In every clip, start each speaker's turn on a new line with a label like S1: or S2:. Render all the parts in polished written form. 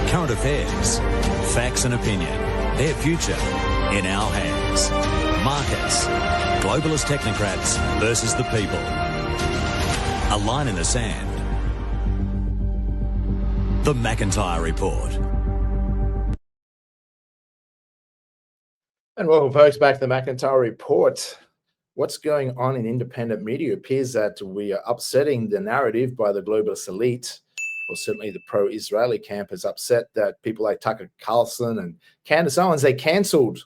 S1: Current affairs, facts and opinion, their future in our hands. Markets, globalist technocrats versus the people. A line in the sand. The McIntyre Report.
S2: And welcome, folks, back to the McIntyre Report. What's going on in independent media? It appears that we are upsetting the narrative by the globalist elite, or certainly the pro-Israeli camp is upset that people like Tucker Carlson and Candace Owens, they cancelled.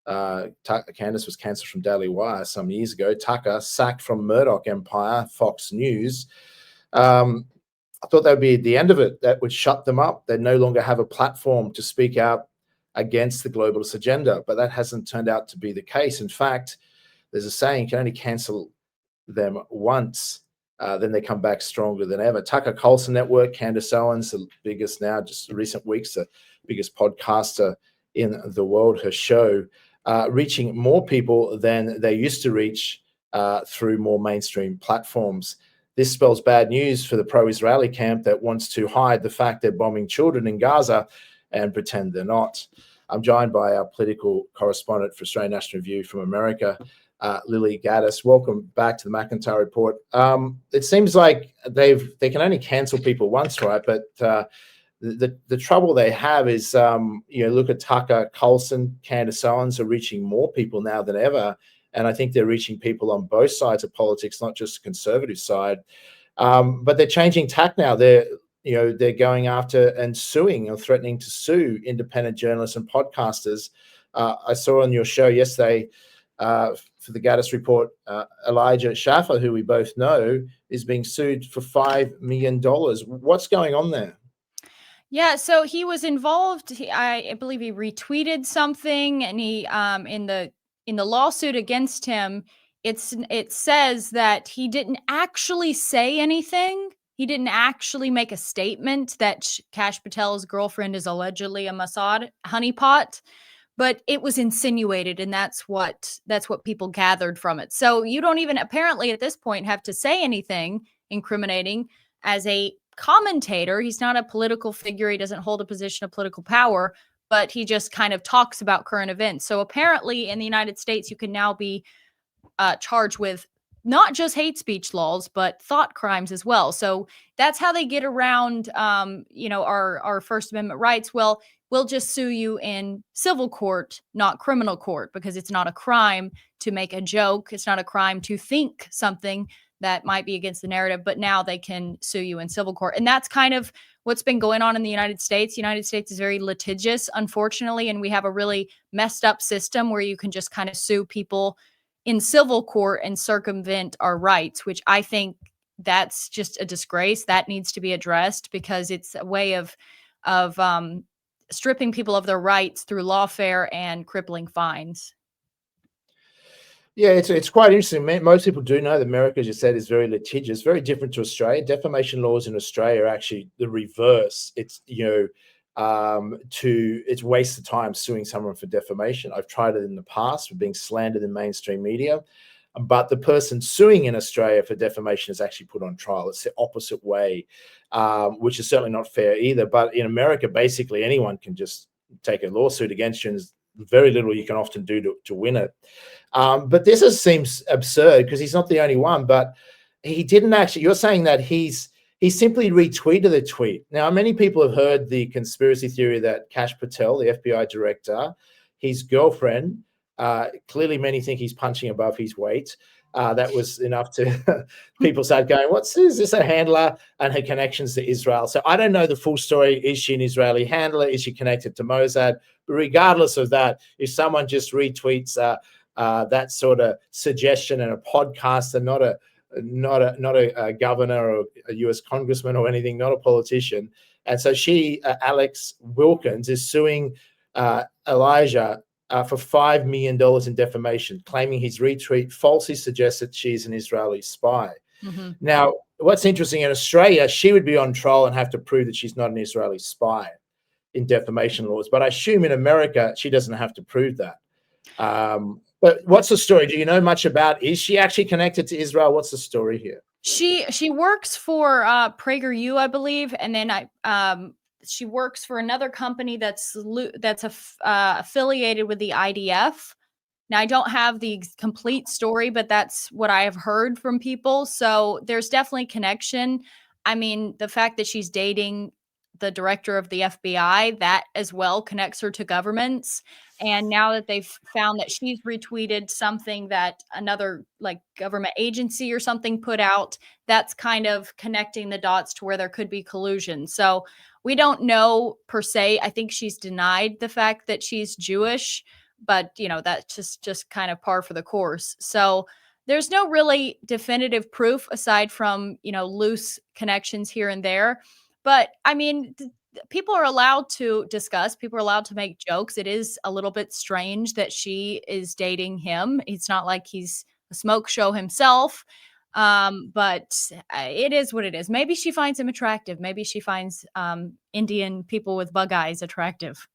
S2: Candace was cancelled from Daily Wire some years ago. Tucker sacked from Murdoch Empire, Fox News. I thought that would be the end of it. That would shut them up. They no longer have a platform to speak out against the globalist agenda, but that hasn't turned out to be the case. In fact, there's a saying, you can only cancel them once, then they come back stronger than ever. Tucker Carlson Network, Candace Owens, the biggest now, just recent weeks, the biggest podcaster in the world, her show, reaching more people than they used to reach through more mainstream platforms. This spells bad news for the pro-Israeli camp that wants to hide the fact they're bombing children in Gaza and pretend they're not. I'm joined by our political correspondent for Australian National Review from America, Lilly Gaddis. Welcome back to the McIntyre Report. It seems like they can only cancel people once, right? But the trouble they have is, look at Tucker Carlson, Candace Owens are reaching more people now than ever, and I think they're reaching people on both sides of politics, not just the conservative side. But they're changing tack now. They're going after and suing or threatening to sue independent journalists and podcasters. I saw on your show yesterday for the Gaddis report, Elijah Schaffer, who we both know, is being sued for $5 million. What's going on there?
S3: Yeah, so he was involved. I believe he retweeted something, and he in the lawsuit against him, it says that he didn't actually say anything. He didn't actually make a statement that Kash Patel's girlfriend is allegedly a Mossad honeypot, but it was insinuated, and that's what people gathered from it. So you don't even apparently at this point have to say anything incriminating as a commentator. He's not a political figure. He doesn't hold a position of political power, but he just kind of talks about current events. So apparently in the United States, you can now be charged with not just hate speech laws, but thought crimes as well. So that's how they get around, our First Amendment rights. Well, we'll just sue you in civil court, not criminal court, because it's not a crime to make a joke. It's not a crime to think something that might be against the narrative, but now they can sue you in civil court. And that's kind of what's been going on in the United States. The United States is very litigious, unfortunately, and we have a really messed up system where you can just kind of sue people in civil court and circumvent our rights, which I think that's just a disgrace. That needs to be addressed because it's a way of stripping people of their rights through lawfare and crippling fines.
S2: Yeah, it's quite interesting. Most people do know that America, as you said, is very litigious, very different to Australia. Defamation laws in Australia are actually the reverse. It's it's waste of time suing someone for defamation. I've tried it in the past for being slandered in mainstream media, but the person suing in Australia for defamation is actually put on trial. It's the opposite way, which is certainly not fair either. But in America, basically anyone can just take a lawsuit against you, and there's very little you can often do to win it. But this seems absurd because he's not the only one, but he didn't actually, you're saying that he simply retweeted the tweet. Now, many people have heard the conspiracy theory that Kash Patel, the FBI director, his girlfriend, clearly many think he's punching above his weight. That was enough to people start going, is this a handler, and her connections to Israel? So I don't know the full story. Is she an Israeli handler? Is she connected to Mossad? But regardless of that, if someone just retweets that sort of suggestion in a podcast and not a governor or a US congressman or anything, not a politician. And so she, Alex Wilkins, is suing Elijah for $5 million in defamation, claiming his retweet falsely suggests that she's an Israeli spy. Mm-hmm. Now, what's interesting, in Australia, she would be on trial and have to prove that she's not an Israeli spy in defamation laws. But I assume in America, she doesn't have to prove that. But what's the story? Do you know much about? Is she actually connected to Israel? What's the story here?
S3: She works for PragerU, I believe, and then she works for another company that's affiliated with the IDF. Now, I don't have the complete story, but that's what I have heard from people. So there's definitely connection. I mean, the fact that she's dating the director of the FBI, that as well connects her to governments. And now that they've found that she's retweeted something that another like government agency or something put out, that's kind of connecting the dots to where there could be collusion. So we don't know per se. I think she's denied the fact that she's Jewish, but that's just kind of par for the course. So there's no really definitive proof aside from loose connections here and there. But I mean, people are allowed to discuss, people are allowed to make jokes. It is a little bit strange that she is dating him. It's not like he's a smoke show himself. But it is what it is. Maybe she finds him attractive. Maybe she finds Indian people with bug eyes attractive.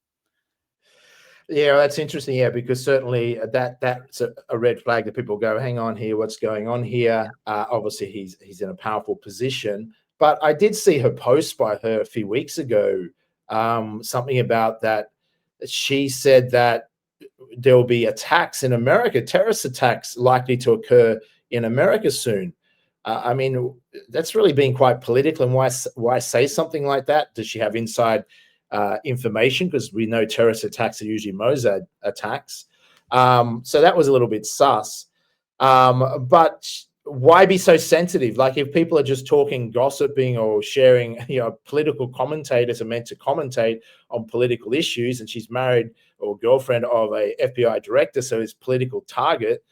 S2: Yeah, that's interesting. Yeah, because certainly that's a red flag that people go, hang on here, what's going on here? Obviously, he's in a powerful position. But I did see her post by her a few weeks ago, something about that. She said that there will be attacks in America, terrorist attacks likely to occur in America soon. I mean, that's really being quite political. And why say something like that? Does she have inside information? Because we know terrorist attacks are usually Mossad attacks. So that was a little bit sus. But why be so sensitive? Like if people are just talking, gossiping or sharing, political commentators are meant to commentate on political issues, and she's married or girlfriend of a FBI director, so his political target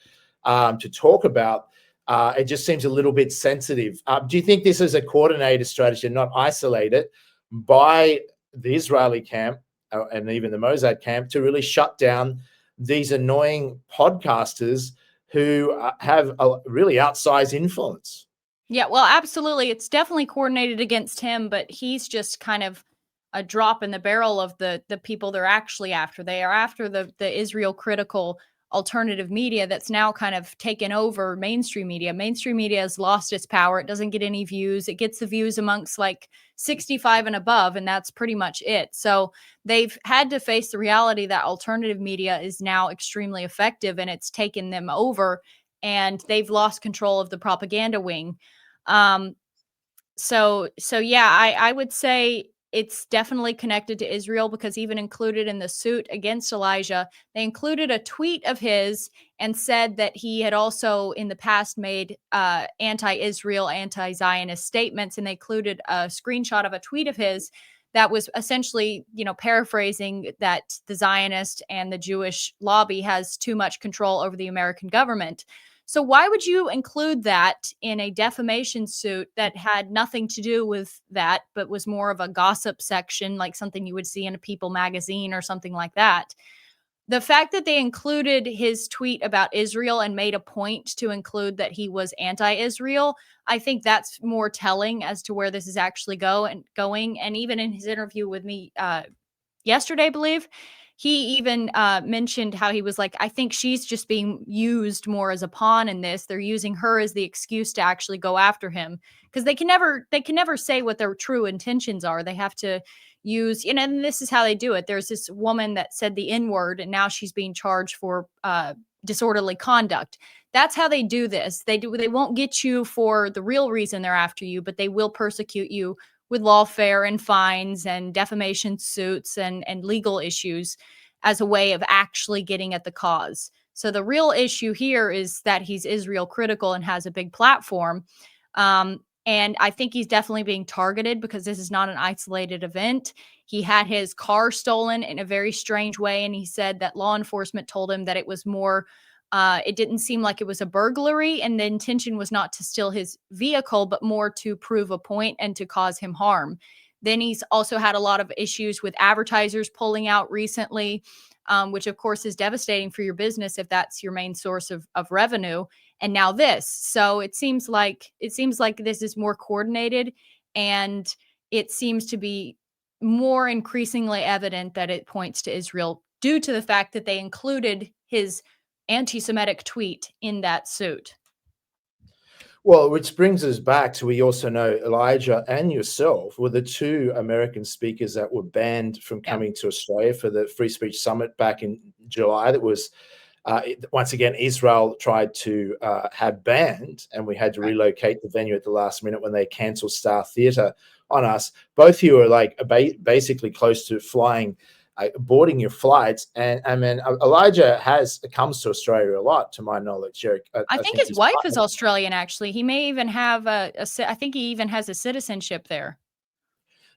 S2: to talk about, it just seems a little bit sensitive. Do you think this is a coordinated strategy, not isolated by the Israeli camp and even the Mossad camp to really shut down these annoying podcasters who have a really outsized influence?
S3: Yeah, well, absolutely. It's definitely coordinated against him, but he's just kind of a drop in the barrel of the people they're actually after. They are after the Israel critical alternative media that's now kind of taken over mainstream media. Mainstream media has lost its power. It doesn't get any views. It gets the views amongst like 65 and above, and that's pretty much it. So they've had to face the reality that alternative media is now extremely effective, and it's taken them over, and they've lost control of the propaganda wing. So yeah, I would say it's definitely connected to Israel, because even included in the suit against Elijah, they included a tweet of his and said that he had also in the past made anti-Israel, anti-Zionist statements, and they included a screenshot of a tweet of his that was essentially, paraphrasing that the Zionist and the Jewish lobby has too much control over the American government. So why would you include that in a defamation suit that had nothing to do with that, but was more of a gossip section, like something you would see in a People magazine or something like that? The fact that they included his tweet about Israel and made a point to include that he was anti-Israel, I think that's more telling as to where this is actually going. And even in his interview with me yesterday, I believe, he even mentioned how he was like, I think she's just being used more as a pawn in this. They're using her as the excuse to actually go after him, because they can never say what their true intentions are. They have to use, and this is how they do it. There's this woman that said the N-word, and now she's being charged for disorderly conduct. That's how they do this. They won't get you for the real reason they're after you, but they will persecute you with lawfare and fines and defamation suits and legal issues as a way of actually getting at the cause. So the real issue here is that he's Israel critical and has a big platform. And I think he's definitely being targeted, because this is not an isolated event. He had his car stolen in a very strange way, and he said that law enforcement told him that it was more it didn't seem like it was a burglary, and the intention was not to steal his vehicle, but more to prove a point and to cause him harm. Then he's also had a lot of issues with advertisers pulling out recently, which of course is devastating for your business if that's your main source of revenue. And now this. So it seems like this is more coordinated, and it seems to be more increasingly evident that it points to Israel due to the fact that they included his anti-Semitic tweet in that suit.
S2: Well, which brings us back to, we also know Elijah and yourself were the two American speakers that were banned from
S3: Yeah.
S2: coming to Australia for the Free Speech Summit back in July. That was, once again, Israel tried to have banned, and we had to
S3: Right.
S2: relocate the venue at the last minute when they cancelled Star Theatre on us. Both of you are like basically close to flying, boarding your flights. And I mean, Elijah comes to Australia a lot, to my knowledge.
S3: I think his wife is Australian, actually. He may even have I think he even has a citizenship there.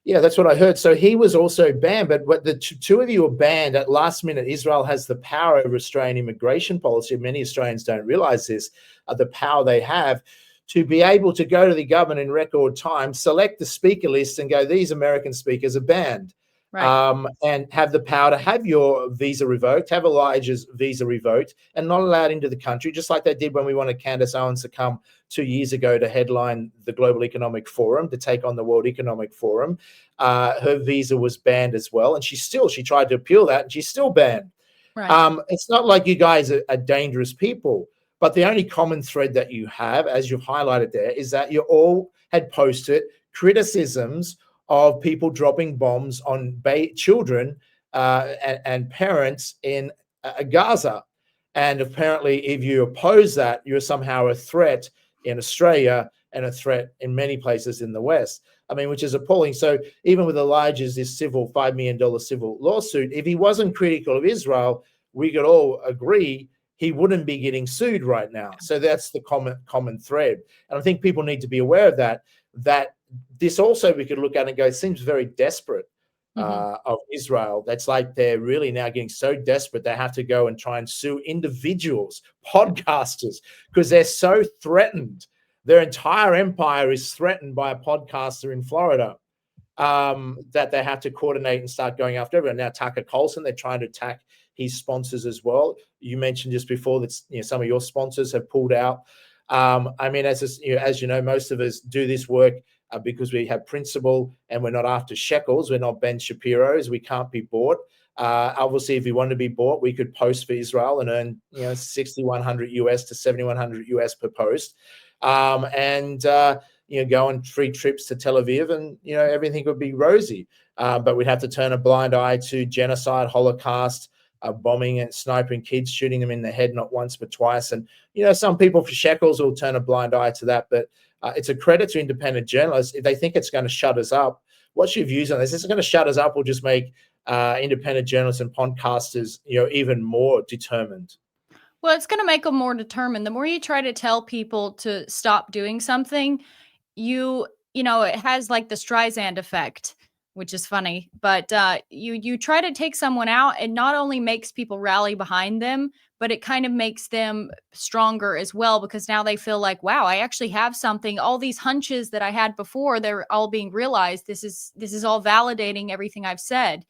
S2: Yeah, that's what I heard. So he was also banned, but what the two of you were banned at last minute. Israel has the power over Australian immigration policy. Many Australians don't realize this, the power they have to be able to go to the government in record time, select the speaker list and go, these American speakers are banned.
S3: Right.
S2: And have the power to have your visa revoked, have Elijah's visa revoked, and not allowed into the country, just like they did when we wanted Candace Owens to come 2 years ago to headline the Global Economic Forum, to take on the World Economic Forum. Her visa was banned as well, and she tried to appeal that, and she's still banned.
S3: Right.
S2: It's not like you guys are dangerous people, but the only common thread that you have, as you've highlighted there, is that you all had posted criticisms of people dropping bombs on children and parents in Gaza. And apparently, if you oppose that, you're somehow a threat in Australia and a threat in many places in the West. I mean, which is appalling. So even with Elijah's this $5 million civil lawsuit, if he wasn't critical of Israel, we could all agree he wouldn't be getting sued right now. So that's the common thread. And I think people need to be aware of that this also we could look at and go, it seems very desperate of Israel. That's like they're really now getting so desperate they have to go and try and sue individuals, podcasters, because they're so threatened. Their entire empire is threatened by a podcaster in Florida, that they have to coordinate and start going after everyone. Now, Tucker Carlson, they're trying to attack his sponsors as well. You mentioned just before that some of your sponsors have pulled out. I mean, as you know, most of us do this work because we have principle and we're not after shekels. We're not Ben Shapiro's. We can't be bought. Obviously, if we want to be bought, we could post for Israel and earn $6,100 US to $7,100 US per post, and go on free trips to Tel Aviv, and everything would be rosy. But we'd have to turn a blind eye to genocide, Holocaust, bombing and sniping kids, shooting them in the head not once but twice. And some people for shekels will turn a blind eye to that. But it's a credit to independent journalists. If they think it's going to shut us up, what's your views on this? Is it going to shut us up or just make independent journalists and podcasters even more determined?
S3: Well, it's going to make them more determined. The more you try to tell people to stop doing something, it has like the Streisand effect, which is funny, but you try to take someone out, it not only makes people rally behind them, but it kind of makes them stronger as well, because now they feel like, wow, I actually have something. All these hunches that I had before, they're all being realized. This is all validating everything I've said.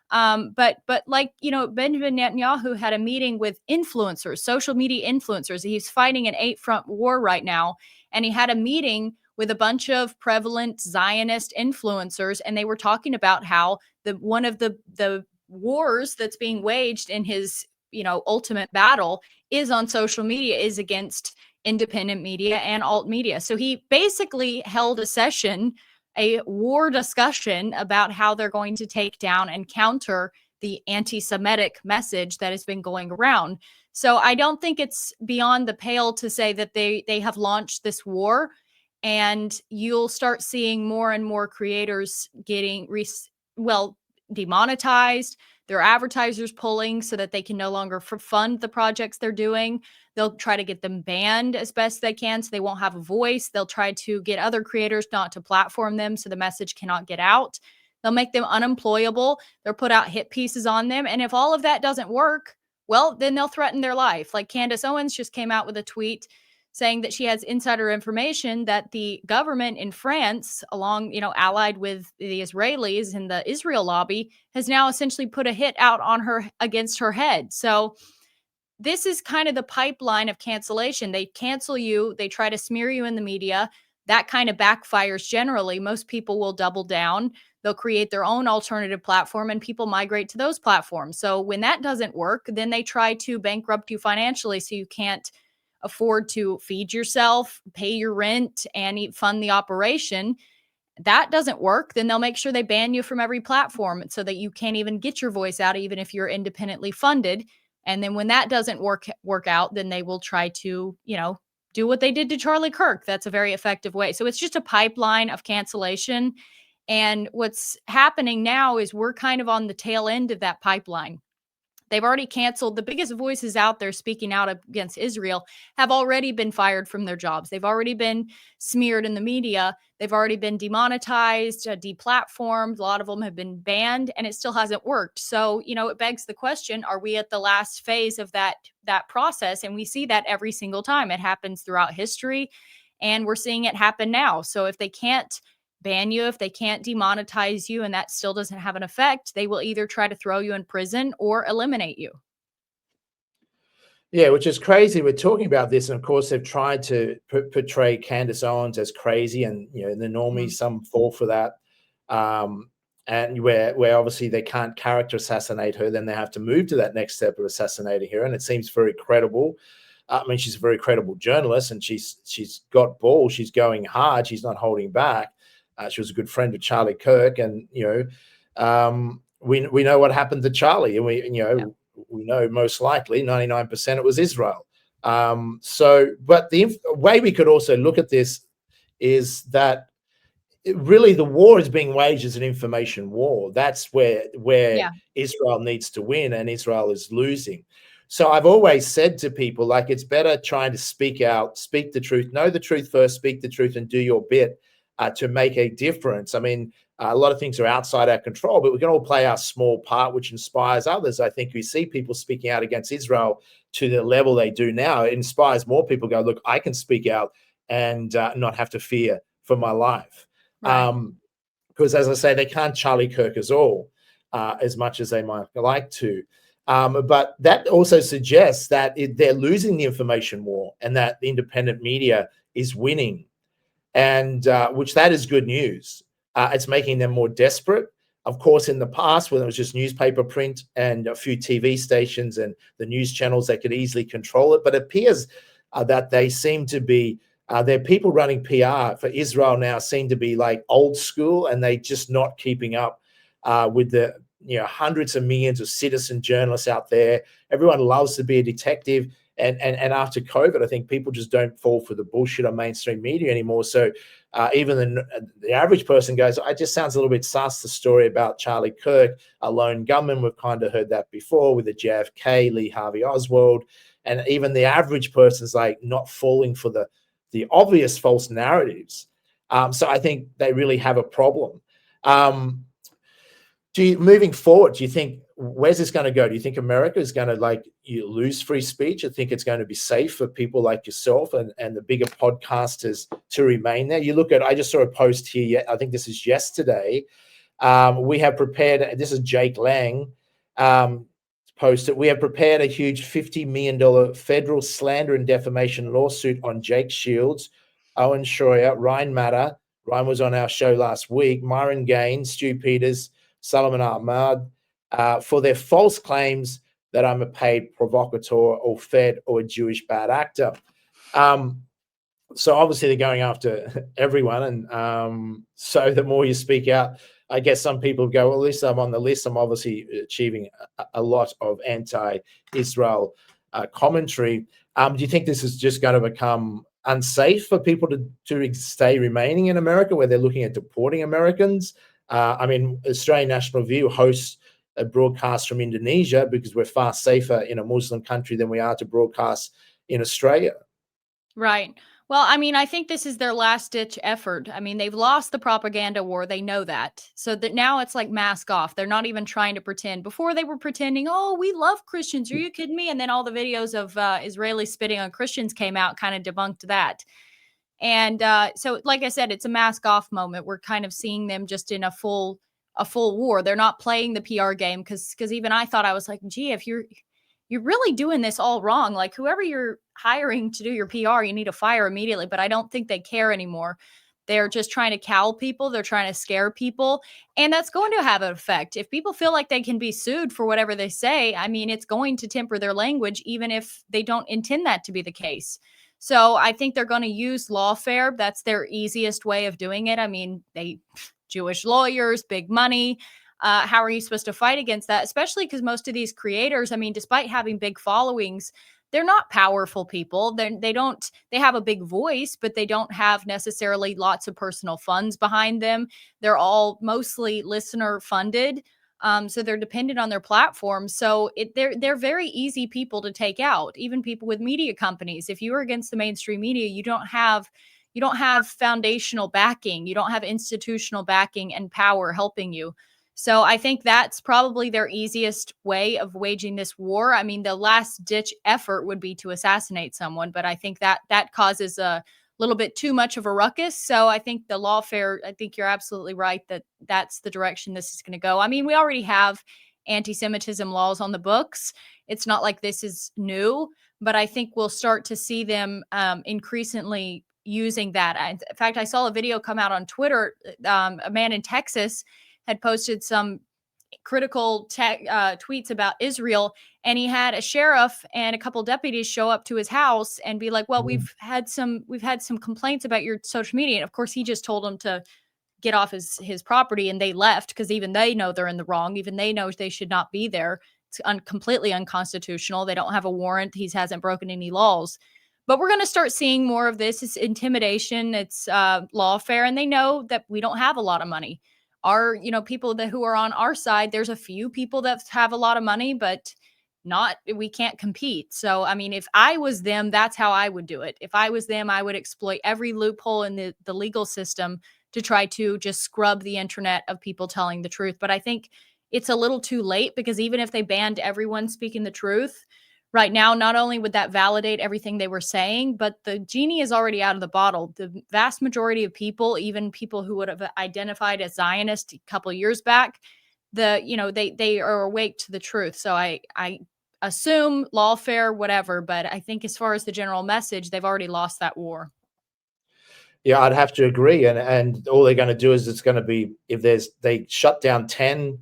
S3: But like, Benjamin Netanyahu had a meeting with influencers, social media influencers. He's fighting an 8-front war right now. And he had a meeting with a bunch of prevalent Zionist influencers. And they were talking about how one of the wars that's being waged in his, ultimate battle is on social media, is against independent media and alt media. So he basically held a war discussion about how they're going to take down and counter the anti-Semitic message that has been going around. So I don't think it's beyond the pale to say that they have launched this war, and you'll start seeing more and more creators getting demonetized, their advertisers pulling so that they can no longer fund the projects they're doing. They'll try to get them banned as best they can so they won't have a voice. They'll try to get other creators not to platform them so the message cannot get out. They'll make them unemployable. They'll put out hit pieces on them. And if all of that doesn't work, well, then they'll threaten their life. Like Candace Owens just came out with a tweet saying that she has insider information that the government in France, allied with the Israelis and the Israel lobby, has now essentially put a hit out on her against her head. So this is kind of the pipeline of cancellation. They cancel you. They try to smear you in the media. That kind of backfires generally. Most people will double down. They'll create their own alternative platform and people migrate to those platforms. So when that doesn't work, then they try to bankrupt you financially so you can't afford to feed yourself, pay your rent, and fund the operation, that doesn't work, then they'll make sure they ban you from every platform so that you can't even get your voice out, even if you're independently funded. And then when that doesn't work out, then they will try to, do what they did to Charlie Kirk. That's a very effective way. So it's just a pipeline of cancellation. And what's happening now is we're kind of on the tail end of that pipeline. They've already canceled. The biggest voices out there speaking out against Israel have already been fired from their jobs. They've already been smeared in the media. They've already been demonetized, deplatformed. A lot of them have been banned, and it still hasn't worked. So, it begs the question, are we at the last phase of that process? And we see that every single time. It happens throughout history, and we're seeing it happen now. So if they can't ban you, if they can't demonetize you, and that still doesn't have an effect, they will either try to throw you in prison or eliminate you.
S2: Yeah, which is crazy. We're talking about this, and of course, they've tried to portray Candace Owens as crazy, and the normies, some fall for that. And where obviously they can't character assassinate her, then they have to move to that next step of assassinating her, and it seems very credible. I mean, she's a very credible journalist, and she's got balls. She's going hard. She's not holding back. She was a good friend of Charlie Kirk, and we know what happened to Charlie, and we know most likely 99% it was Israel. But the way we could also look at this is that really the war is being waged as an information war. That's where Israel needs to win, and Israel is losing. So I've always said to people, like, it's better trying to speak out, speak the truth, know the truth first, speak the truth, and do your bit to make a difference. I mean, a lot of things are outside our control, but we can all play our small part, which inspires others. I think we see people speaking out against Israel to the level they do now. It inspires more people to go, look, I can speak out and not have to fear for my life.
S3: Right.
S2: Because as I say, they can't Charlie Kirk us all as much as they might like to. But that also suggests that they're losing the information war, and that the independent media is winning. And which that is good news. It's making them more desperate. Of course, in the past, when it was just newspaper print and a few TV stations and the news channels, they could easily control it. But it appears that they seem to be, their people running PR for Israel now seem to be like old school, and they just not keeping up with the hundreds of millions of citizen journalists out there. Everyone loves to be a detective. And after COVID, I think people just don't fall for the bullshit on mainstream media anymore. So even the average person goes, it just sounds a little bit sus, the story about Charlie Kirk, a lone gunman. We've kind of heard that before with the JFK, Lee Harvey Oswald. And even the average person's like not falling for the obvious false narratives. So I think they really have a problem. Moving forward, do you think, where's this going to go? Do you think America is going to lose free speech? I think it's going to be safe for people like yourself and the bigger podcasters to remain there. You look at, I just saw a post here, I think this is yesterday. We have prepared, this is Jake Lang posted, we have prepared a huge $50 million federal slander and defamation lawsuit on Jake Shields, Owen Schroyer, Ryan Matter, Ryan was on our show last week, Myron Gaines, Stu Peters, Solomon Ahmad, for their false claims that I'm a paid provocateur or fed or a Jewish bad actor. So obviously they're going after everyone. And so the more you speak out, I guess some people go, well, at least I'm on the list. I'm obviously achieving a lot of anti-Israel commentary. Do you think this is just going to become unsafe for people to stay remaining in America, where they're looking at deporting Americans? I mean, Australian National View hosts a broadcast from Indonesia because we're far safer in a Muslim country than we are to broadcast in Australia.
S3: Right. Well, I mean, I think this is their last ditch effort. I mean, they've lost the propaganda war. They know that. So that now it's like mask off. They're not even trying to pretend. Before they were pretending, oh, we love Christians. Are you kidding me? And then all the videos of Israelis spitting on Christians came out, kind of debunked that. And so, like I said, it's a mask off moment. We're kind of seeing them just in a full war. They're not playing the PR game because even I thought, I was like, gee, if you're really doing this all wrong, like whoever you're hiring to do your PR, you need to fire immediately. But I don't think they care anymore. They're just trying to cow people. They're trying to scare people. And that's going to have an effect. If people feel like they can be sued for whatever they say, I mean, it's going to temper their language, even if they don't intend that to be the case. So I think they're going to use lawfare. That's their easiest way of doing it. I mean, Jewish lawyers, big money. How are you supposed to fight against that? Especially because most of these creators, I mean, despite having big followings, they're not powerful people. They have a big voice, but they don't have necessarily lots of personal funds behind them. They're all mostly listener funded. So they're dependent on their platform. So they're very easy people to take out, even people with media companies. If you are against the mainstream media, you don't have foundational backing, you don't have institutional backing and power helping you. So I think that's probably their easiest way of waging this war. I mean, the last ditch effort would be to assassinate someone, but I think that causes a little bit too much of a ruckus. So I think the lawfare, I think you're absolutely right that that's the direction this is going to go. I mean, we already have anti-Semitism laws on the books. It's not like this is new, but I think we'll start to see them increasingly using that. In fact, I saw a video come out on Twitter. A man in Texas had posted some critical tweets about Israel, and he had a sheriff and a couple deputies show up to his house and be like, "Well, we've had some complaints about your social media." And of course, he just told them to get off his property, and they left because even they know they're in the wrong. Even they know they should not be there. It's completely unconstitutional. They don't have a warrant. He hasn't broken any laws. But we're going to start seeing more of this. It's intimidation. It's lawfare, and they know that we don't have a lot of money. Our, people who are on our side, there's a few people that have a lot of money, but we can't compete. So, I mean, if I was them, that's how I would do it. If I was them, I would exploit every loophole in the legal system to try to just scrub the internet of people telling the truth. But I think it's a little too late, because even if they banned everyone speaking the truth right now, not only would that validate everything they were saying, but the genie is already out of the bottle. The vast majority of people, even people who would have identified as Zionist a couple of years back, they are awake to the truth. So I assume lawfare, whatever, but I think as far as the general message, they've already lost that war.
S2: Yeah, I'd have to agree. And all they're going to do is it's going to be, if they shut down 10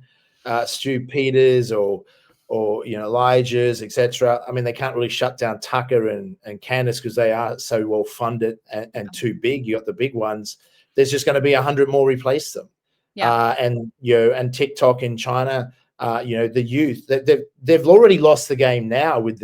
S2: Stu Peters or Elijah's, etc. I mean, they can't really shut down Tucker and Candace because they are so well funded and too big. You got the big ones. There's just going to be 100 more replace them.
S3: Yeah.
S2: And TikTok in China, the youth, they've already lost the game now with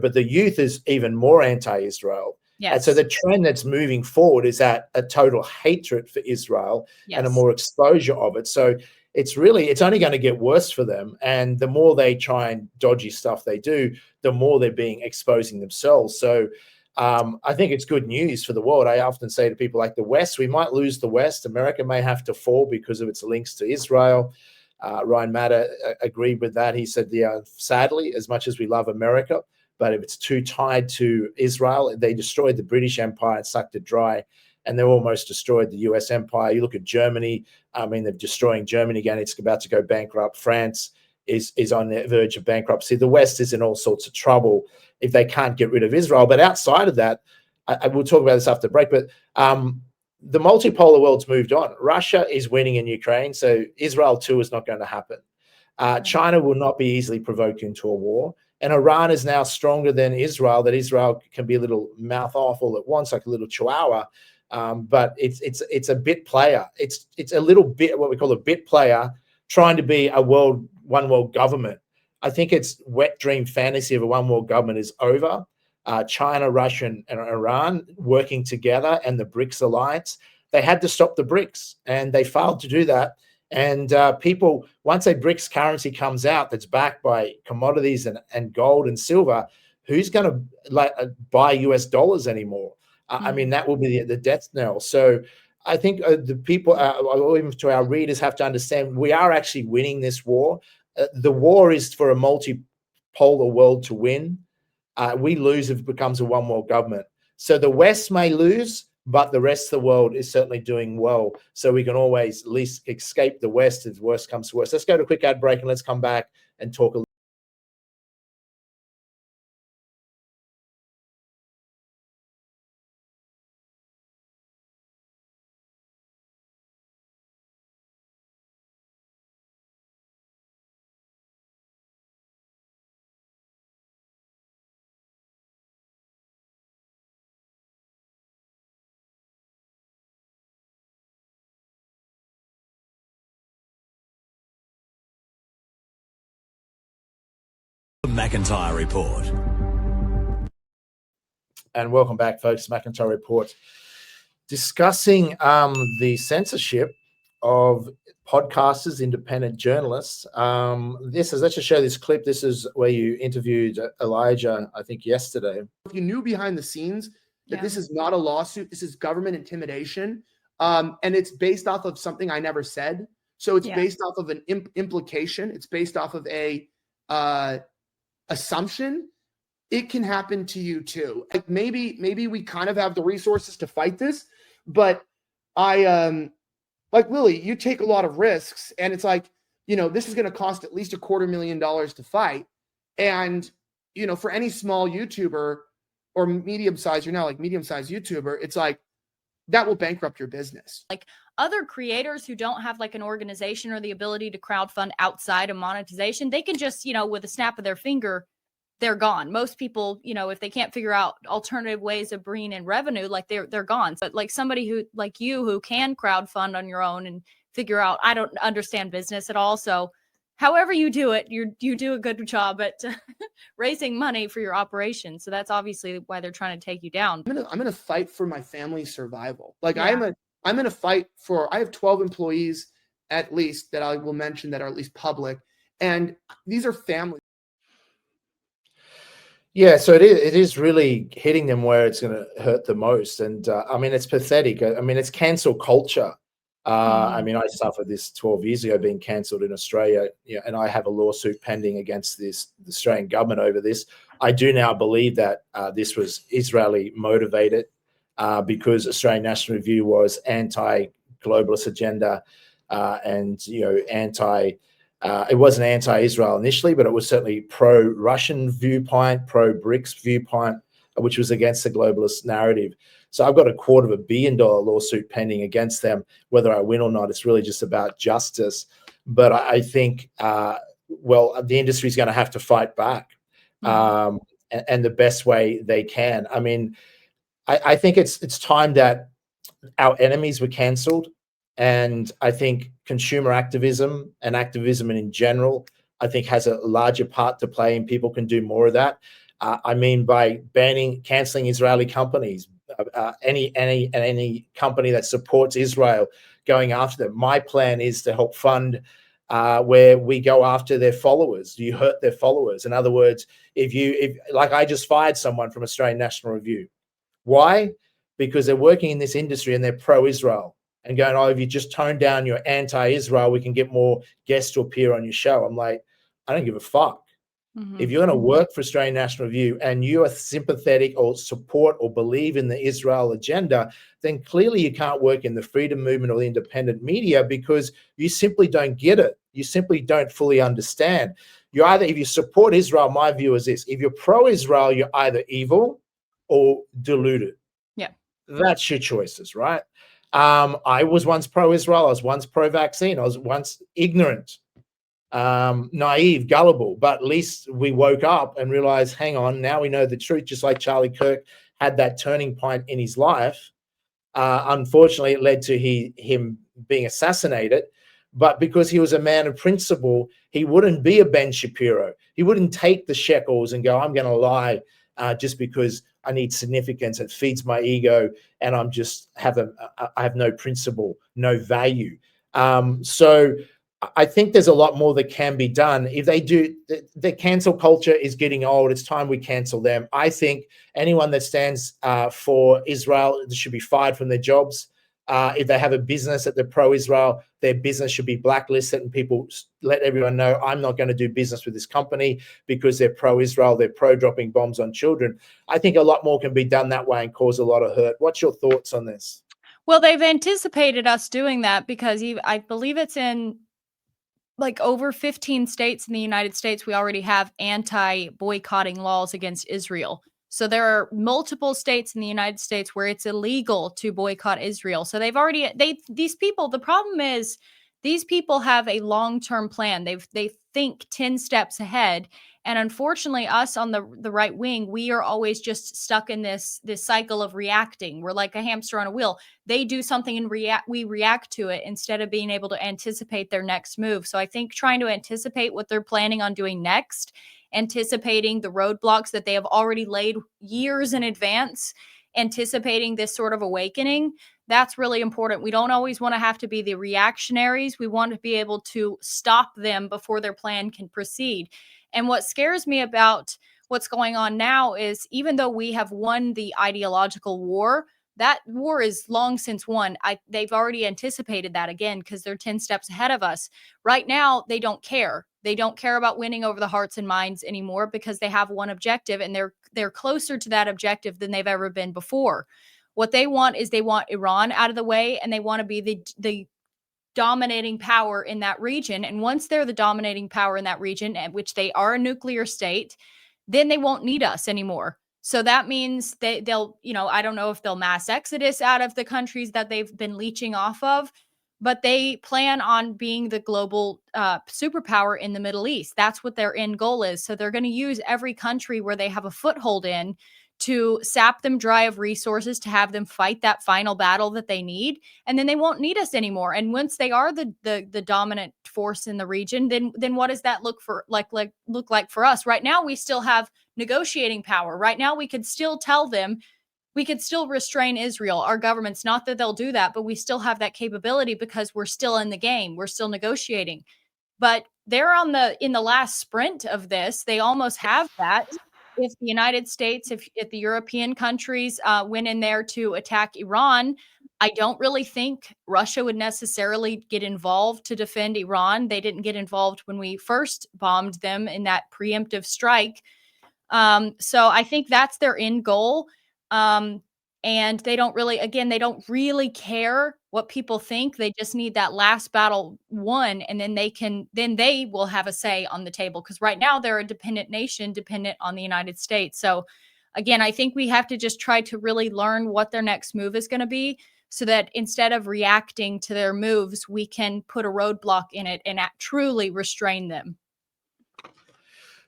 S2: but the youth is even more anti-Israel.
S3: Yes.
S2: And so the trend that's moving forward is that a total hatred for Israel and a more exposure of it. So it's only going to get worse for them. And the more they try and dodgy stuff they do, the more they're exposing themselves. So I think it's good news for the world. I often say to people like the West, we might lose the West. America may have to fall because of its links to Israel. Ryan Matter agreed with that. He said, yeah, sadly, as much as we love America, but if it's too tied to Israel, they destroyed the British Empire and sucked it dry. And they almost destroyed the US Empire. You look at Germany. I mean, they're destroying Germany again. It's about to go bankrupt. France is on the verge of bankruptcy. The West is in all sorts of trouble if they can't get rid of Israel. But outside of that, I will talk about this after the break, but the multipolar world's moved on. Russia is winning in Ukraine, so Israel too is not going to happen. China will not be easily provoked into a war. And Iran is now stronger than Israel, that Israel can be a little mouth off all at once, like a little chihuahua. But it's a bit player. It's a little bit what we call a bit player trying to be one world government. I think its wet dream fantasy of a one world government is over. China, Russia, and Iran working together, and the BRICS alliance, they had to stop the BRICS, and they failed to do that. And people, once a BRICS currency comes out that's backed by commodities and gold and silver, who's going to buy US dollars anymore? I mean, that will be the death knell. So I think the people, even to our readers, have to understand we are actually winning this war. The war is for a multipolar world to win. We lose if it becomes a one world government. So the West may lose, but the rest of the world is certainly doing well. So we can always at least escape the West if worst comes to worst. Let's go to a quick ad break and let's come back and talk a little.
S1: The McIntyre Report.
S2: And welcome back, folks. McIntyre Report, discussing the censorship of podcasters, independent journalists. Let's just show this clip. This is where you interviewed Elijah, I think, yesterday.
S4: If you knew behind the scenes that this is not a lawsuit, this is government intimidation, and it's based off of something I never said. So it's based off of an implication. It's based off of a assumption. It can happen to you too. Like maybe we kind of have the resources to fight this, but I like Lilly, you take a lot of risks, and it's like, this is going to cost at least $250,000 to fight. And, for any small YouTuber or medium-sized, you're now like medium-sized YouTuber, it's like, that will bankrupt your business.
S3: Like other creators who don't have like an organization or the ability to crowdfund outside of monetization, they can just, with a snap of their finger, they're gone. Most people, if they can't figure out alternative ways of bringing in revenue, like they're gone. But like somebody who like you who can crowdfund on your own and figure out, I don't understand business at all. So however you do it, you do a good job at raising money for your operation. So that's obviously why they're trying to take you down.
S4: I'm gonna fight for my family's survival. Like I'm gonna fight for. I have 12 employees at least that I will mention that are at least public, and these are families.
S2: Yeah, so it is really hitting them where it's going to hurt the most. And I mean, it's pathetic. I mean, it's cancel culture. I mean, I suffered this 12 years ago being cancelled in Australia, and I have a lawsuit pending against the Australian government over this. I do now believe that this was Israeli motivated because Australian National Review was anti-globalist agenda and, it wasn't anti-Israel initially, but it was certainly pro-Russian viewpoint, pro-BRICS viewpoint, which was against the globalist narrative. So I've got a $250 million lawsuit pending against them. Whether I win or not, it's really just about justice. But I think, the industry is going to have to fight back, and the best way they can. I mean, I think it's time that our enemies were cancelled. And I think consumer activism and activism in general, I think, has a larger part to play, and people can do more of that. I mean, by canceling Israeli companies, any company that supports Israel, going after them. My plan is to help fund where we go after their followers. You hurt their followers. In other words, if like I just fired someone from Australian National Review. Why? Because they're working in this industry and they're pro-Israel. And going, if you just tone down your anti-Israel, we can get more guests to appear on your show. I'm like, I don't give a fuck. If you're going to work for Australian National Review and you are sympathetic or support or believe in the Israel agenda, then clearly you can't work in the freedom movement or the independent media because you simply don't get it. You simply don't fully understand. If you support Israel, my view is this: if you're pro-Israel, you're either evil or deluded. Yeah. That's your choices, right? I was once pro-Israel. I was once pro-vaccine. I was once ignorant, naive, gullible. But at least we woke up and realized, hang on, now we know the truth, just like Charlie Kirk had that turning point in his life. Unfortunately, it led to him being assassinated. But because he was a man of principle, he wouldn't be a Ben Shapiro. He wouldn't take the shekels and go, I'm going to lie just because I need significance. It feeds my ego, and I have no principle, no value. So I think there's a lot more that can be done. If they do, the cancel culture is getting old. It's time we cancel them. I think anyone that stands for Israel should be fired from their jobs. If they have a business that they're pro-Israel, their business should be blacklisted, and people let everyone know, I'm not going to do business with this company because they're pro-Israel, they're pro-dropping bombs on children. I think a lot more can be done that way and cause a lot of hurt. What's your thoughts on this?
S3: Well, they've anticipated us doing that because I believe it's in like over 15 states in the United States, we already have anti-boycotting laws against Israel. So there are multiple states in the United States where it's illegal to boycott Israel. So these people, the problem is these people have a long-term plan. They think 10 steps ahead. And unfortunately, us on the right wing, we are always just stuck in this cycle of reacting. We're like a hamster on a wheel. They do something and we react to it instead of being able to anticipate their next move. So I think trying to anticipate what they're planning on doing next anticipating the roadblocks that they have already laid years in advance, anticipating this sort of awakening. That's really important. We don't always want to have to be the reactionaries. We want to be able to stop them before their plan can proceed. And what scares me about what's going on now is, even though we have won the ideological war, that war is long since won. They've already anticipated that, again, because they're 10 steps ahead of us. Right now, they don't care. They don't care about winning over the hearts and minds anymore, because they have one objective, and they're closer to that objective than they've ever been before. What they want is, they want Iran out of the way, and they want to be the dominating power in that region. And once they're the dominating power in that region, at which they are a nuclear state, then they won't need us anymore. So that means they'll, I don't know if they'll mass exodus out of the countries that they've been leeching off of, but they plan on being the global superpower in the Middle East. That's what their end goal is. So they're going to use every country where they have a foothold in to sap them dry of resources, to have them fight that final battle that they need, and then they won't need us anymore. And once they are the dominant force in the region, then what does that look like for us? Right now, we still have negotiating power. Right now, we could still tell them, we could still restrain Israel, our governments. Not that they'll do that, but we still have that capability, because we're still in the game. We're still negotiating. But they're in the last sprint of this. They almost have that. If the United States, if the European countries went in there to attack Iran, I don't really think Russia would necessarily get involved to defend Iran. They didn't get involved when we first bombed them in that preemptive strike. So I think that's their end goal. And they don't really care what people think. They just need that last battle won, and then they will have a say on the table. Because right now they're a dependent nation, dependent on the United States. So again, I think we have to just try to really learn what their next move is going to be, so that instead of reacting to their moves, we can put a roadblock in it and truly restrain them.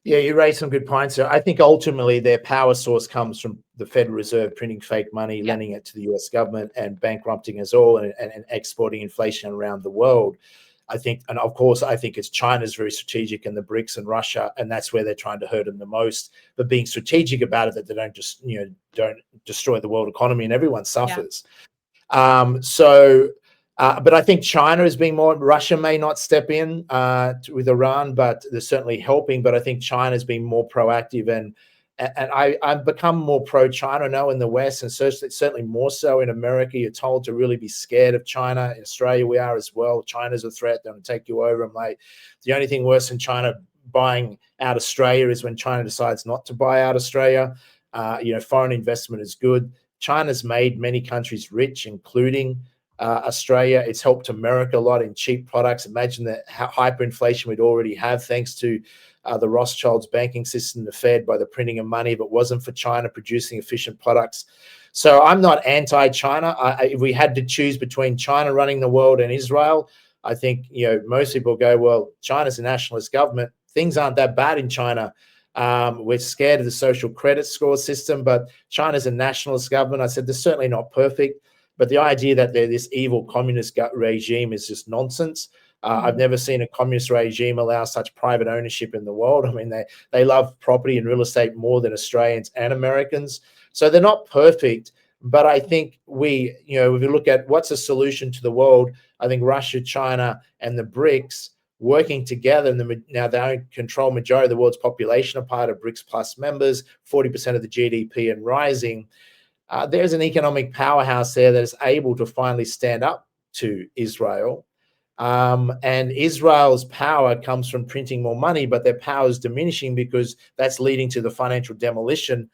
S2: Yeah, you raised some good points. So I think ultimately their power source comes from the Federal Reserve printing fake money, lending it to the US government, and bankrupting us all, and exporting inflation around the world. I think, and of course, I think it's China's very strategic, and the BRICS and Russia, and that's where they're trying to hurt them the most. But being strategic about it, that they don't just, don't destroy the world economy and everyone suffers. Yeah. But I think China is being more. Russia may not step in with Iran, but they're certainly helping. But I think China is being more proactive, and I've become more pro-China now in the West, and certainly more so in America. You're told to really be scared of China. In Australia, we are as well. China's a threat. They're going to take you over. I'm like, the only thing worse than China buying out Australia is when China decides not to buy out Australia. Foreign investment is good. China's made many countries rich, including Australia. It's helped America a lot in cheap products. Imagine the hyperinflation we'd already have thanks to the Rothschilds' banking system, the Fed, by the printing of money. If it wasn't for China producing efficient products. So I'm not anti-China. If we had to choose between China running the world and Israel, I think most people go, well, China's a nationalist government. Things aren't that bad in China. We're scared of the social credit score system, but China's a nationalist government. I said they're certainly not perfect. But the idea that they're this evil communist regime is just nonsense. I've never seen a communist regime allow such private ownership in the world. I mean, they love property and real estate more than Australians and Americans. So they're not perfect. But I think if we look at what's a solution to the world, I think Russia, China, and the BRICS working together, and now they don't control majority of the world's population, are part of BRICS Plus members, 40% of the GDP and rising. There's an economic powerhouse there that is able to finally stand up to Israel. And Israel's power comes from printing more money, but their power is diminishing because that's leading to the financial demolition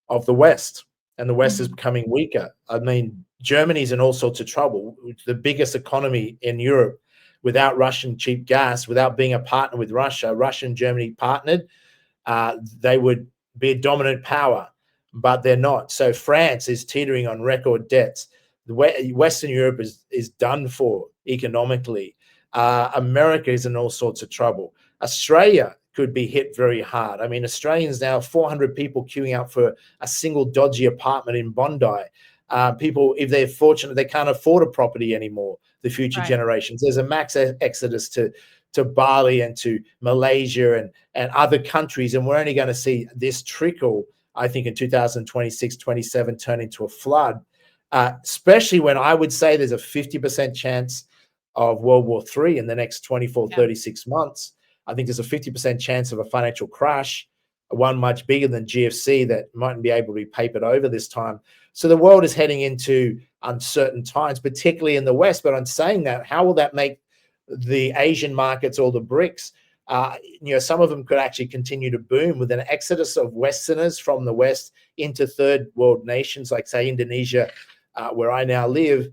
S2: of the West. And the West is becoming weaker. I mean, Germany's in all sorts of trouble. The biggest economy in Europe, without Russian cheap gas, without being a partner with Russia, Russia and Germany partnered, they would be a dominant power. But they're not. So France is teetering on record debts. Western Europe is done for economically. America is in all sorts of trouble. Australia could be hit very hard. I mean, Australians now, 400 people queuing up for a single dodgy apartment in Bondi. People, if they're fortunate, they can't afford a property anymore, the future generations. There's a max exodus to to Bali and to Malaysia and other countries. And we're only going to see this trickle, I think, in 2026, 27 turn into a flood, especially when I would say there's a 50% chance of World War III in the next 24, 36 months. I think there's a 50% chance of a financial crash, one much bigger than GFC that mightn't be able to be papered over this time. So the world is heading into uncertain times, particularly in the West. But I'm saying that, how will that make the Asian markets or the BRICS? Some of them could actually continue to boom with an exodus of Westerners from the West into third world nations, like, say, Indonesia, where I now live.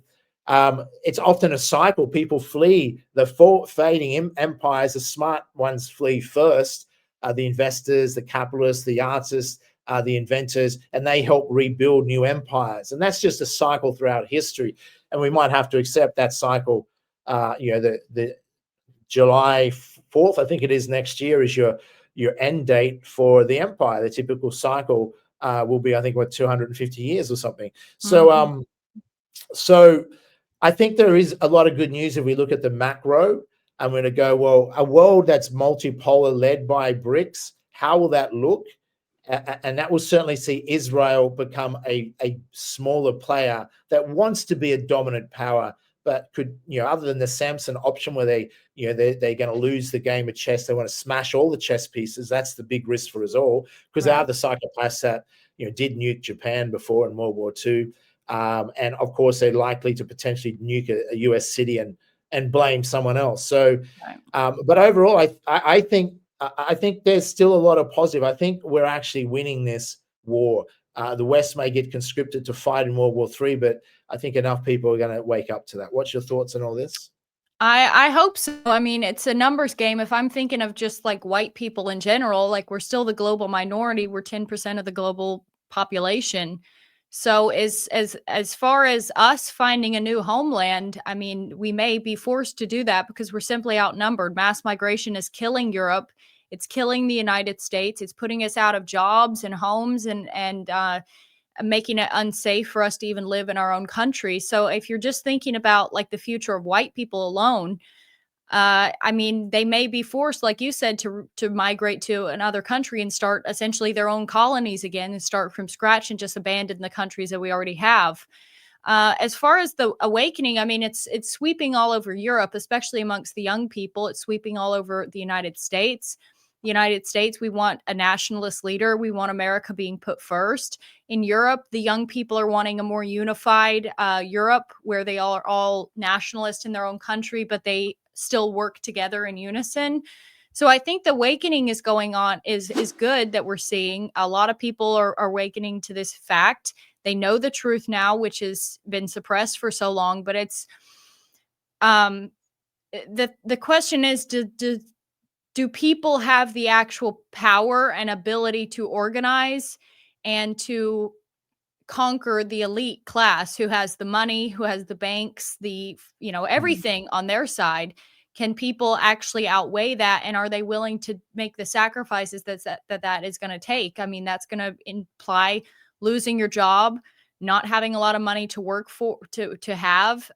S2: It's often a cycle. People flee the fading empires. The smart ones flee first. The investors, the capitalists, the artists, the inventors, and they help rebuild new empires. And that's just a cycle throughout history. And we might have to accept that cycle. The July 4th, I think it is, next year is your end date for the empire. The typical cycle will be, I think, 250 years or something. So, so I think there is a lot of good news if we look at the macro. I'm going to go, well, a world that's multipolar led by BRICS, how will that look? And that will certainly see Israel become a smaller player that wants to be a dominant power, but could, other than the Samson option where they're going to lose the game of chess, they want to smash all the chess pieces. That's the big risk for us all, because they are the psychopaths that, did nuke Japan before in World War II. And of course, they're likely to potentially nuke a US city and blame someone else. So, but overall, I think there's still a lot of positive. I think we're actually winning this war. The West may get conscripted to fight in World War III, but I think enough people are going to wake up to that. What's your thoughts on all this?
S3: I hope so. I mean, it's a numbers game. If I'm thinking of just like white people in general, like, we're still the global minority. We're 10% of the global population. So as far as us finding a new homeland, I mean, we may be forced to do that because we're simply outnumbered. Mass migration is killing Europe. It's killing the United States. It's putting us out of jobs and homes and making it unsafe for us to even live in our own country. So if you're just thinking about like the future of white people alone, I mean, they may be forced, like you said, to migrate to another country and start essentially their own colonies again and start from scratch and just abandon the countries that we already have. As far as the awakening, I mean, it's sweeping all over Europe, especially amongst the young people. It's sweeping all over the United States. The United States, we want a nationalist leader. We want America being put first. In Europe, the young people are wanting a more unified Europe where they are all nationalist in their own country, but they still work together in unison. So I think the awakening is going on, is good that we're seeing. A lot of people are awakening to this fact. They know the truth now, which has been suppressed for so long. But it's the question is, do people have the actual power and ability to organize and to conquer the elite class who has the money, who has the banks, everything on their side? Can people actually outweigh that? And are they willing to make the sacrifices that is going to take? I mean, that's going to imply losing your job, not having a lot of money to work for, to have,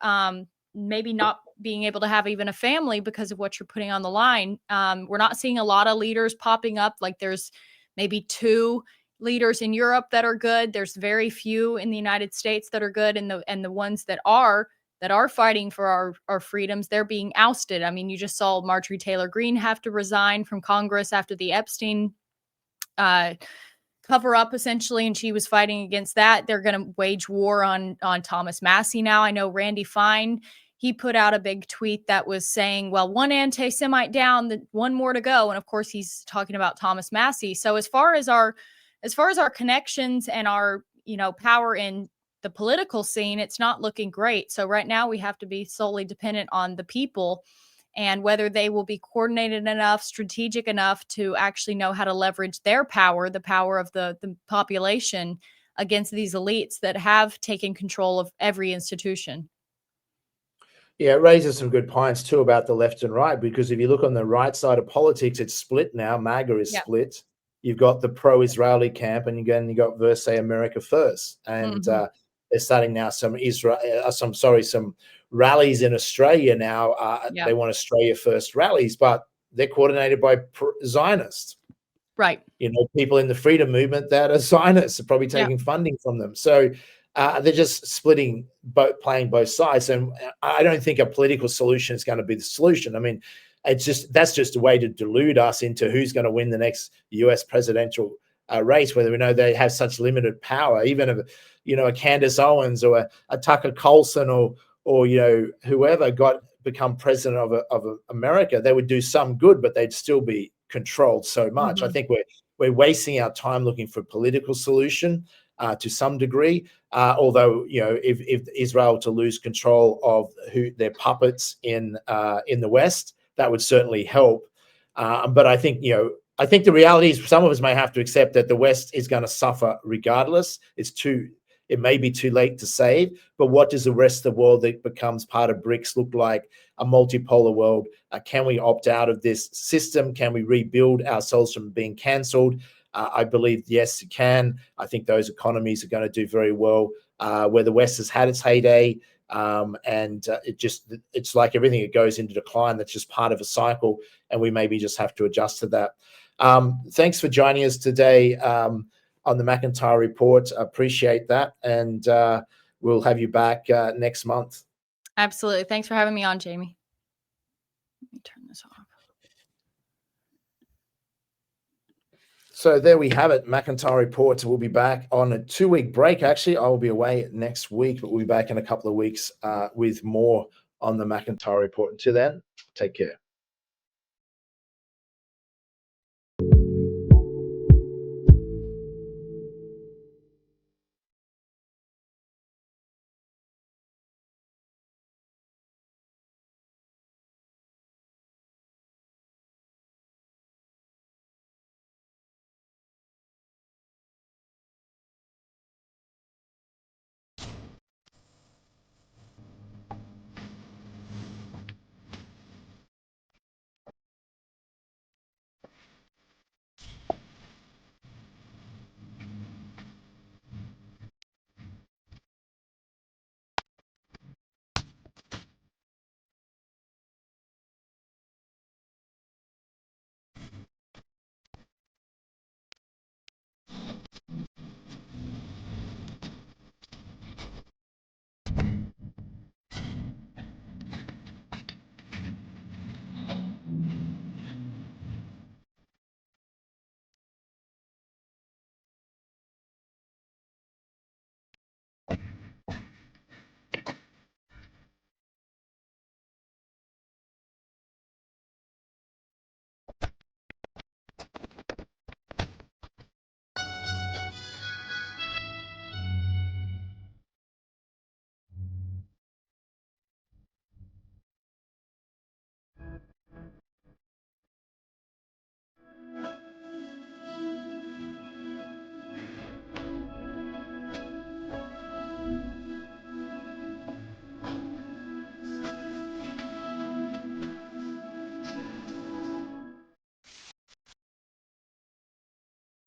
S3: maybe not being able to have even a family because of what you're putting on the line. We're not seeing a lot of leaders popping up. Like, there's maybe 2 leaders in Europe that are good. There's very few in the United States that are good. And the ones that are fighting for our freedoms, they're being ousted. I mean, you just saw Marjorie Taylor Greene have to resign from Congress after the Epstein cover up, essentially, and she was fighting against that. They're going to wage war on Thomas Massie now. I know Randy Fine, he put out a big tweet that was saying, well, one anti-Semite down, one more to go. And of course, he's talking about Thomas Massie. So as far as our connections and our, power in the political scene, it's not looking great. So right now we have to be solely dependent on the people and whether they will be coordinated enough, strategic enough to actually know how to leverage their power, the power of the population, against these elites that have taken control of every institution.
S2: Yeah, it raises some good points too about the left and right, because if you look on the right side of politics, it's split now. MAGA is split. You've got the pro-Israeli camp, and again, you got versus America First. And They're starting now some rallies in Australia now. They want Australia first rallies, but they're coordinated by Zionists.
S3: Right.
S2: You know, people in the freedom movement that are Zionists are probably taking funding from them. So they're just playing both sides. And I don't think a political solution is going to be the solution. I mean, that's just a way to delude us into who's going to win the next US presidential race, whether we know they have such limited power. Even if, you know, a Candace Owens or a Tucker Carlson or you know, whoever become president of America, they would do some good, but they'd still be controlled so much. I think we're wasting our time looking for a political solution to some degree. Although, you know, if Israel to lose control of their puppets in the West, that would certainly help. But I think, you know, I think the reality is some of us may have to accept that the West is going to suffer regardless. It may be too late to save, but what does the rest of the world that becomes part of BRICS look like? A multipolar world? Can we opt out of this system? Can we rebuild ourselves from being cancelled? I believe, yes, you can. I think those economies are going to do very well. Where the West has had its heyday, it's like everything, it goes into decline. That's just part of a cycle, and we maybe just have to adjust to that. Thanks for joining us today on the McIntyre Report. I appreciate that, and we'll have you back next month.
S3: Absolutely. Thanks for having me on, Jamie. Let me turn this off.
S2: So there we have it. McIntyre Report will be back on a 2-week break. Actually, I will be away next week, but we'll be back in a couple of weeks with more on the McIntyre Report. Until then, take care.